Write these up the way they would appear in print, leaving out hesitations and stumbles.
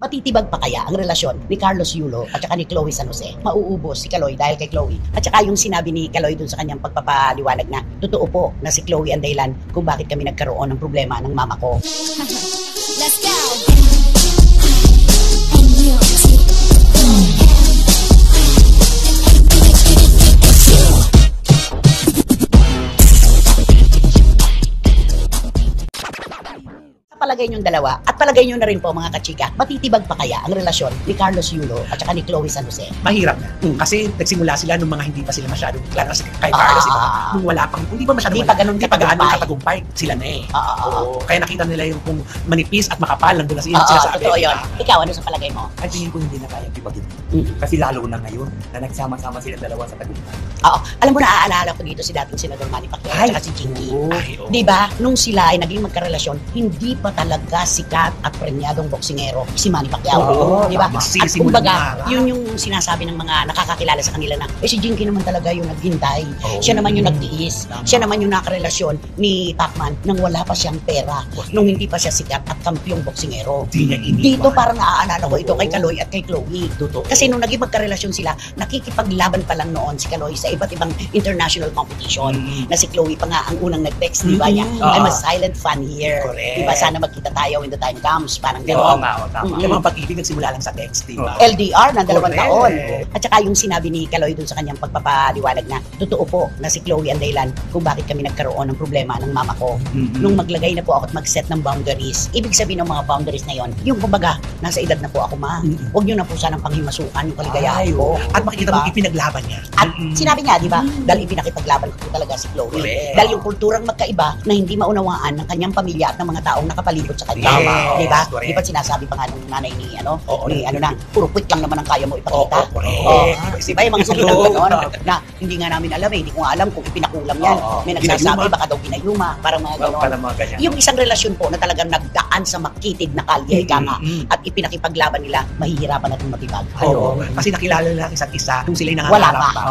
Matitibag pa kaya ang relasyon ni Carlos Yulo at saka ni Chloe San Jose? Mauubos si Kaloy dahil kay Chloe. At saka yung sinabi ni Kaloy dun sa kanyang pagpapaliwanag na totoo po na si Chloe ang dahilan kung bakit kami nagkaroon ng problema ng mama ko. Let's go! Palagay niyong dalawa at palagay niyo na rin po mga kachika, matitibag pa kaya ang relasyon ni Carlos Yulo at saka ni Chloe San Jose? Mahirap na. Kasi nagsimula sila nung mga hindi pa sila masyadong klaro kay Carlos. Nung wala pang, hindi pa masyadong Hindi pa ganun katagumpay sila na eh. Kaya nakita nila yung kung manipis at makapal, nandun na sila sinasabi. Totoo yun. Ikaw, ano sa palagay mo? Ay, tingin ko hindi na kaya tibagin. Kasi lalo na ngayon na nagsama-sama sila dalawa sa tagumpay. Oo. Alam mo, naaalala ko dito si dating Senador Manny Pacquiao at saka si Chinky. Di ba? Nung sila ay naging magkarelasyon, hindi pa talaga sikat at premiadong boksingero si Manny Pacquiao. Di ba? At kumbaga, yun yung sinasabi ng mga nakakakilala sa kanila na, si Chinky naman talaga yung naghintay. Siya naman yung nagtiis. Siya naman yung nakarelasyon ni Pacman nang wala pa siyang pera, nung hindi pa siya sikat at kampyong boksingero. Dito parang naaalala ko ito kay Kaloy at kay Chloe. Kasi nung naging magkarelasyon sila, nakikipaglaban pa lang noon si Kaloy sa iba't ibang international competition. Na si Chloe pa nga ang unang nag-text, di ba niya? I'm a silent fan here. Di ba? Sana magkita tayo when the time comes. Parang gano'n. Yung mga pag-ibig nagsimula lang sa text, di ba? LDR na 2 taon. At saka yung sinabi ni Kaloy dun sa kanyang pagpapaliwanag na totoo po na si Chloe ang dahilan kung bakit kami nagkaroon ng problema ng mama ko. Nung maglagay na po ako at mag-set ng boundaries. Ibig sabihin ng mga boundaries na yon, yung kumbaga, nasa edad na po ako, ma. Huwag nyo na po sanang panghimasukan yung kaligayahan ko. At makikita mo ipinaglaban niya. At sinabi niya, di ba, dahil ipinakipaglaban ko talaga si Chloe. Dahil yung kulturang magkaiba na hindi maunawaan ng kanyang pamilya at ng mga taong nakapalibot sa kanya. Di ba? Di ba sinasabi pa nga ng nanay ni puro quick lang naman ang kaya mo ipakita. Di ba yung mga salitang gano'n na hindi nga namin alam hindi ko nga alam kung ipinakulam yan. May nagsasabi baka daw pinayuma, parang mga gano'n. Yung isang relasyon po na talagang nagdaan sa makitid na kalye, at ipinakipaglaban nila, mahihirapan natin matibag. Kasi nakilala nila isa't isa nung sila'y wala nangangarap pa.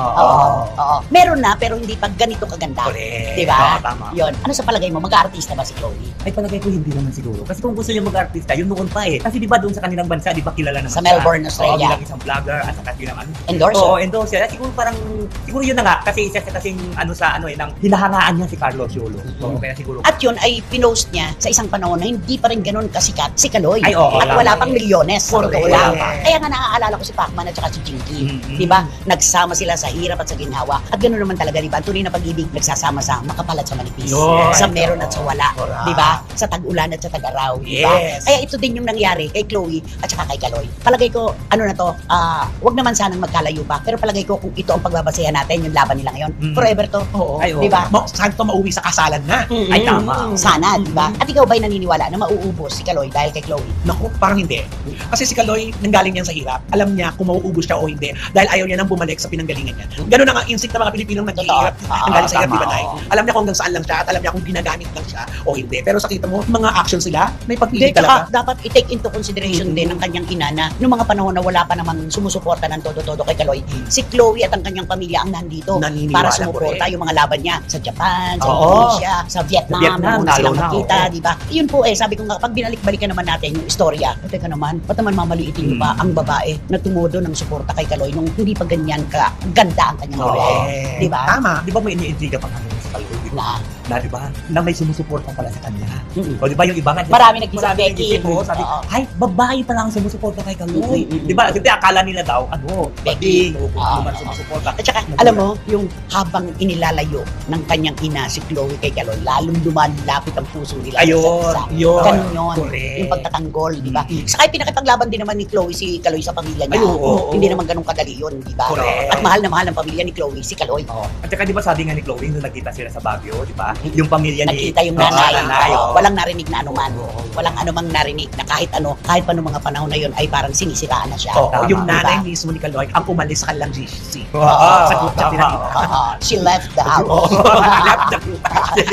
pa. Meron na pero hindi pa ganito kaganda. Di ba? Tama. Yun. Ano sa palagay mo? Mag-aartista ba si Chloe? Ay, palagay ko hindi naman siguro. Kasi kung gusto niya mag-artista, yun noon pa eh. Kasi di ba doon sa kanilang bansa, di ba kilala naman Sa Melbourne, Australia. bilang isang vlogger at saka bilang Endorser. Endorser. Siguro yun na nga. Kasi isa sa kasing nang hinahangaan niya si Carlos Yulo. Kaya siguro. At yun ay pinost niya sa isang panahon na hindi pa rin ganun kasikat si Kaloy. At tama. wala pang milyones. Totoo lang. Tama. Kaya nga naaalala ko si Pacman at saka si Chinky. Di ba? Nagsama sila sa hirap at sa ginhawa. At ganoon naman talaga, di ba? Ang tunay na pag-ibig nagsasama sa makapal at sa manipis. Sa meron at sa wala. Di ba? Sa tag-ulan at sa tag-araw. Di ba? Kaya ito din yung nangyari kay Chloe at saka kay Kaloy. Palagay ko, wag naman sanang magkalayo pa. Pero palagay ko kung ito ang pagbabasehan natin, yung laban nila ngayon, forever to. Di ba? Saan to mauwi sa kasalan na? Ay, tama. Sana, di ba? At ikaw ba'y naniniwala na mauubos si Kaloy dahil kay Chloe? Naku, parang hindi. Kasi si Kaloy, nanggaling yan sa hirap. Alam niya kung mauubos siya o hindi. Dahil ayaw niya nang bumalik sa pinanggalingan niya. Ganun ang instinct ng mga Pilipinong naghihirap. Nanggaling sa hirap, di ba tayo? Alam niya kung hanggang saan lang siya at alam niya kung ginagamit lang siya o hindi. Pero sa kita mo, mga actions sila, may pag-ibig talaga. Dapat i-take into consideration din ng kanyang ina na noong mga panahon na wala pa naman sumusuporta ng todo-todo kay Kaloy, si Chloe at ang kanyang pamilya ang nandito para sumuporta yung mga laban niya sa Japan, sa Indonesia, sa Vietnam na sila magkita, di ba? Yun po sabi ko nga, pag binalik-balikan naman natin yung istorya, teka naman, ba't naman mamaliitin nyo pa ang babae na tumodo ng suporta kay Kaloy nung hindi pa ganyan ganda ang kanyang babae, di ba? Tama. Di ba may iniintriga pa kami sa Kaloy? Di ba? Na may sumusuporta pala sa kanya. O di ba yung iba nga? Marami nag-Becky. Sabi, ay, babae pa lang sumusuporta kay Kaloy. Di ba? Kasi akala nila daw, Becky. Naman sumusuporta. At saka, alam mo, yung habang inilalayo ng kanyang ina si Chloe kay Kaloy, lalong lumalapit ang puso nila. Yun. Ganun yun. Yung pagtatanggol, di ba? Saka pinakipaglaban din naman ni Chloe si Kaloy sa pamilya niya. Hindi naman ganun kadali yun, di ba? At mahal na mahal ng pamilya ni Chloe si Kaloy. At saka di ba sabi nga ni Chloe, nung nagkita sila sa Baguio, di ba? Yung pamilya ni... Nakita yung nanay. Walang narinig na anuman. Walang anumang narinig na kahit pa nung mga panahon na yun ay parang sinisiraan na siya. Yung nanay mismo ni Kaloy ang umalis sa kanilang GC. Sa group chat nila. She left the house.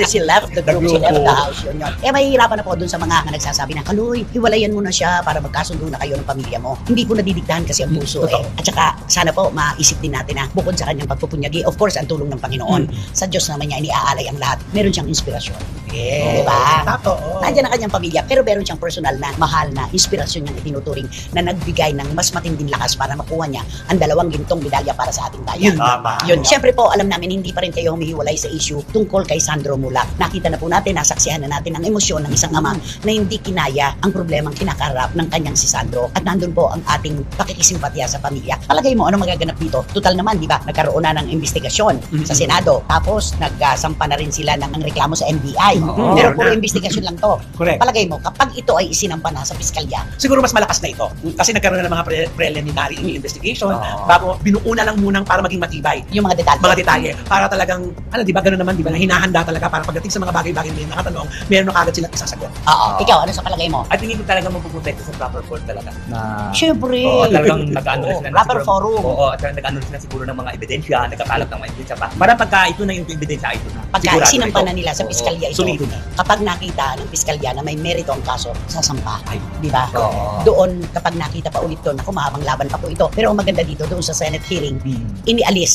She left the group. She left the house. Yun. Mahihirapan na po dun sa mga nagsasabi na, Kaloy, hiwalayan mo na siya para magkasundo na kayo ng pamilya mo. Hindi po nadidiktahan kasi ang puso At saka, sana po maisip din natin na bukod sa kanyang pagpupunyagi, of course, ang tulong ng Panginoon, sa Diyos naman niya iniaalay ang lahat. Meron siyang inspirasyon. Yes. Diba? Totoo. Nandiyan ang kanyang pamilya, pero meron siyang personal na mahal na inspirasyon niyang itinuturing na nagbigay ng mas matinding lakas para makuha niya ang 2 gintong medalya para sa ating bayan. Yun naman. Yun. Siyempre po, alam namin hindi pa rin kayo humihiwalay sa issue tungkol kay Sandro Mulak. Nakita na po natin, nasaksihan na natin ang emosyon ng isang ama na hindi kinaya ang problemang kinakaharap ng kanyang si Sandro. At nandun po ang ating pakikisimpatya sa pamilya. Palagay mo, ano magaganap dito? Total naman, di ba? Nagkaroon na ng investigasyon sa Senado. Tapos, nagsampa na rin sila ng reklamo sa NBI. Pero puro investigasyon lang to. Correct. Palagay mo, kapag ito ay isinampa na sa piskalya, Siguro mas malakas na ito. Kasi nagkaroon na ng mga preliminary investigation bago binuuna lang munang para maging matibay. yung mga detalye. Mga detalye. Para talagang, di ba gano'n naman, di ba, na hinahanda talaga para pagdating sa mga bagay-bagay na nakatanong, meron na kagad silang isasagot. Oo. Ikaw, ano sa palagay mo? At hindi ko talaga mapupunta sa proper court talaga. Na Siyempre. Oo, talagang nag-ano na sila. Proper siguro- forum. Oo, at nag-ano sila siguro ng mga ebidensya, nagkakalat ng mga ebidensya pa. Para pagka ito na yung ebidensya, ito na. Pagka Sigurado isinampa ito. na nila sa Oo, piskalya ito, solido na. kapag nakita ng piskalya na may merito ang kaso, sasampa. Ay, Di ba? Oo. Doon, kapag nakita pa ulit doon, ako mahabang laban pa po ito. Pero ang maganda dito, doon sa Senate hearing,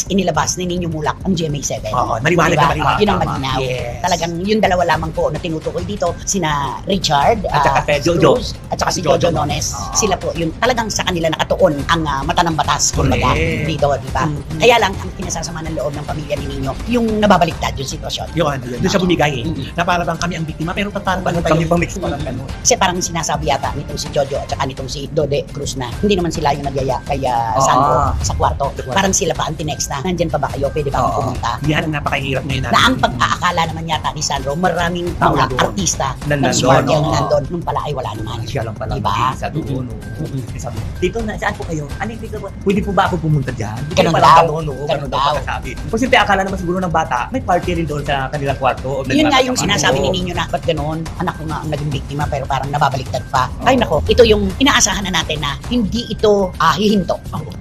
inilabas ni Nino Mulak ang GMA7. Oo, maliwanag Diba? na maliwanag. Yun ang Tama. malinaw. Yes. Talagang yung dalawa lamang po na tinutukoy dito, sina Richard, At saka si Jojo. Cruz, at saka si Jojo Nones. Sila po, yung talagang sa kanila nakatuon ang mata ng batas, kumbaga, Correct. dito, di ba? Kaya lang, ang pinasasama ng loob ng pamilya ni Nino, yung nababaliktad yung sitwasyon. Yun, doon siya bumigay na para bang kami ang biktima, pero parang Parang kami pamix pa lang ganun. Kasi parang sinasabi yata nitong si Jojo at saka nitong si Dode Cruz na hindi naman sila yung nagyaya kay Sandro sa kwarto. Parang sila pa ang tinext na, nandyan pa ba kayo? Pwede ba akong pumunta? yan ang napakahirap ngayon natin. Na ang pag-aakala naman yata ni Sandro, maraming mga Nandun. artista Na ng nandun, smart yung oo. nandun. Nung pala ay wala naman. Siya lang pala Diba? sa doon. Sabi, dito na, saan po kayo? Ano yung dito po? Pwede po ba ako pumunta dyan? Ganun Pala daw. ganun, oo, Ganun ganun daw daw. pagkasabi. Kung siyempre akala naman siguro ng bata, may party rin doon sa kanilang kwarto. O Yun nga yung nagpapasama. sinasabi ni Oo. Nino na, ba't ganun? Anak ko nga ang naging biktima pero parang nababaliktad pa. Ay nako, ito yung inaasahan na natin na hindi ito hihinto.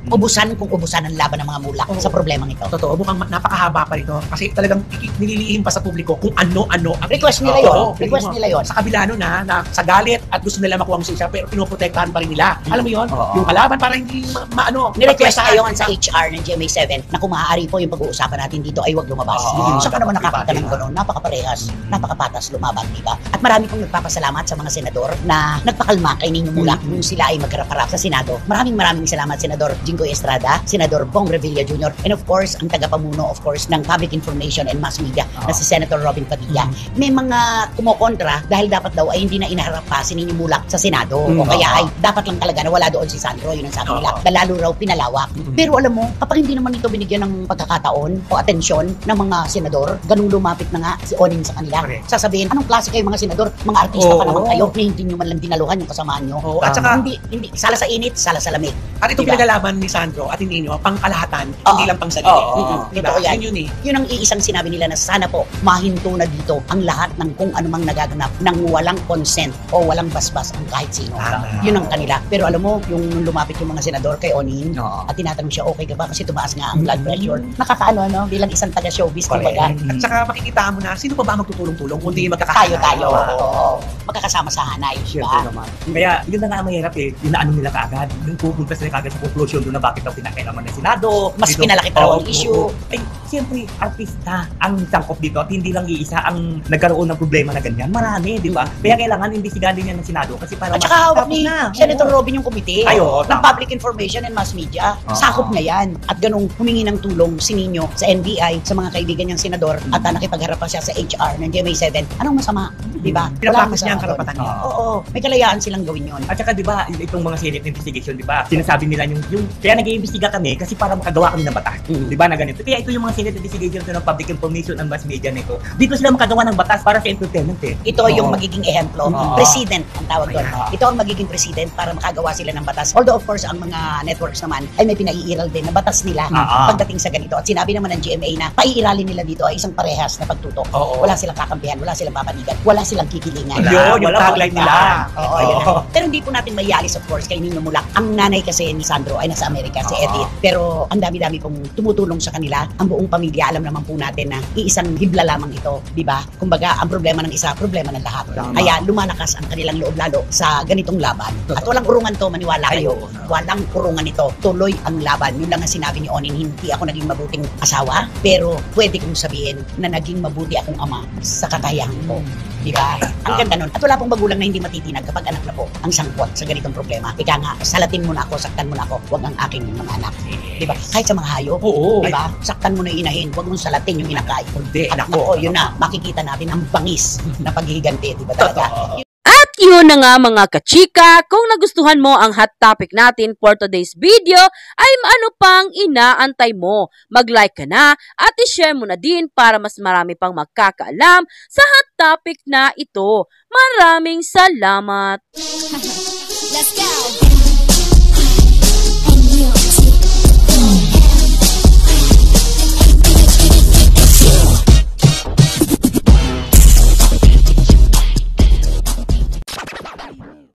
Ubusan kung ubusan ang laban ng mga mulak sa problemang ito. Totoo, mukhang napakahaba pa rito. Kasi talagang nililihim pa sa publiko kung ano-ano ang Request nila Oo, yun. Request nila yun. Sa kabila nun na sa galit at gusto nila makuha ang siya pero pinoprotektahan pa rin nila. Alam mo yun? Oo. Yung kalaban para hindi maano. Nirequest magpwesahan. ngayon sa HR ng GMA7 na kung maaari po yung pag-uusapan natin dito ay huwag lumabas. Oo, Saan ka naman dapat nakakita ng diba? gano'n? Napakaparehas, napakapatas lumaban, di ba? At marami pong nagpapasalamat sa mga senador na nagpakalma kay Nino Mulak nung sila ay magkarap-harap sa Senado. Maraming salamat, Senador Jingoy Estrada, Senador Bong Revilla Jr., and of course, ang tagapamuno, of course, ng Public Information and Mass Media na si Senator Robin Padilla. May mga kumokontra dahil dapat daw ay hindi na inaharap pa si Nino Mulak sa Senado. O kaya ay dapat lang talaga na wala doon si Sandro, yun ang sabi nila. Na lalo raw pinalawak. Pero alam mo, kapag hindi naman ito binigyan ng pagkakataon o atensyon ng mga senador, ganung lumapit na nga si Onin sa kanila. Correct. Sasabihin, anong klase kayo mga senador? Mga artista pa Oo. naman kayo. Hindi nyo man lang dinaluhan yung kasamaan nyo. Oo, at saka- hindi, sala sa init, sala sa lamig. At itong Diba? pinaglalaban ni Sandro at hindi nyo, pangkalahatan, Oo. hindi lang pang sarili. Oo. Diba? Totoo yan. Yun eh. Yun ang iisang sinabi nila na sana po mahinto na dito ang lahat ng kung anumang nagaganap ng walang consent o walang basbas ang kahit sino. Tama. Yun ang kanila. Pero alam mo, yung lumapit yung mga senador kay Onin Oo. at tinatanong siya, okay ka ba? Kasi tumaas nga ang blood pressure. Nakakaano, no? Bilang isang taga-showbiz, kumbaga. At saka makikita mo na, sino pa ba ang magtutulong-tulong kundi magkakasama? Tayo. Oo. Oo. Magkakasama sa hanay. Siyempre Diba? naman. Kaya yun na nga ang mahirap eh. Inaano nila kaagad. Yung pupunta sila kaagad sa conclusion doon na bakit daw pinakailaman ng Senado. Mas Dito- pinalaki pa raw ang Oo, issue. oo. Ay, siyempre, artista ang sangkop dito at hindi lang iisa ang nagkaroon ng problema na ganyan. Marami, di ba? Kaya kailangan imbestigahan din yan ng Senado kasi para At saka hawak tapos ni na. Senator Oo. Robin yung komite Ay, oo, ng tama. Public Information and Mass Media. Oo. Sakop niya yan. At ganung humingi ng tulong si Nino sa NBI, sa mga kaibigan niyang senador, at nakipagharap pa siya sa HR ng GMA7. Anong masama? Di ba? Pinapractice niya ang masama karapatan doon. niya. Oo. May kalayaan silang gawin yun. At saka 'di ba, itong mga Senate investigation, 'di ba? Sinasabi nila yung kaya nag-iimbestiga kami kasi para makagawa kami ng batas. 'Di ba? Na ganito. Kaya ito yung mga Senate investigation ng Public Information and Mass Media nito. Dito sila makagawa ng batas para sa entertainment eh. Ito yung Oo. magiging ehemplo. Oo. President ang tawag doon. Ayan. Ito ang magiging president para makagawa sila ng batas. Although of course, ang mga networks naman ay may pinaiiral din na batas nila pagdating sa ganito. At sinabi naman ng GMA na paiiralin nila dito ay isang parehas na pagtutok. Oo. Wala silang kakampihan, wala silang papanigan, wala silang kikilingan. Yun, yung Wala tagline pa. nila. Oo, Oo. yun. Pero hindi po natin maialis of course kay Nino Mulak. Ang nanay kasi ni Sandro ay nasa Amerika, si Edith. Pero ang dami-dami pong tumutulong sa kanila. Ang buong pamilya, alam naman po natin na iisang hibla lamang ito, di ba? Kumbaga, ang problema ng isa, problema ng lahat. Kaya lumalakas ang kanilang loob lalo sa ganitong laban. At walang urungan to, maniwala kayo. Walang urungan ito. Tuloy ang laban. Yun lang ang sinabi ni Onin, hindi ako naging mabuting asawa, pero pwede kong sabihin na naging mabuti akong ama sa kakayahan ko. Di ba? Ang ganda nun. At wala pong magulang na hindi matitinag kapag anak na po ang sangkot sa ganitong problema. Ika nga, salatin mo na ako, saktan mo na ako, huwag ang aking mga anak. Di ba? Kahit sa mga hayop. Oo. Di ba? Saktan mo na yung inahin, huwag mong salatin yung inakay. Hindi, Anak nako. ko, yun na, makikita natin ang bangis na paghihiganti. Di ba talaga? At yun na nga mga kachika, kung nagustuhan mo ang hot topic natin for today's video, ay ano pang inaantay mo? Mag-like ka na at i-share mo na din para mas marami pang magkakaalam sa hot topic na ito. Maraming salamat! Let's go.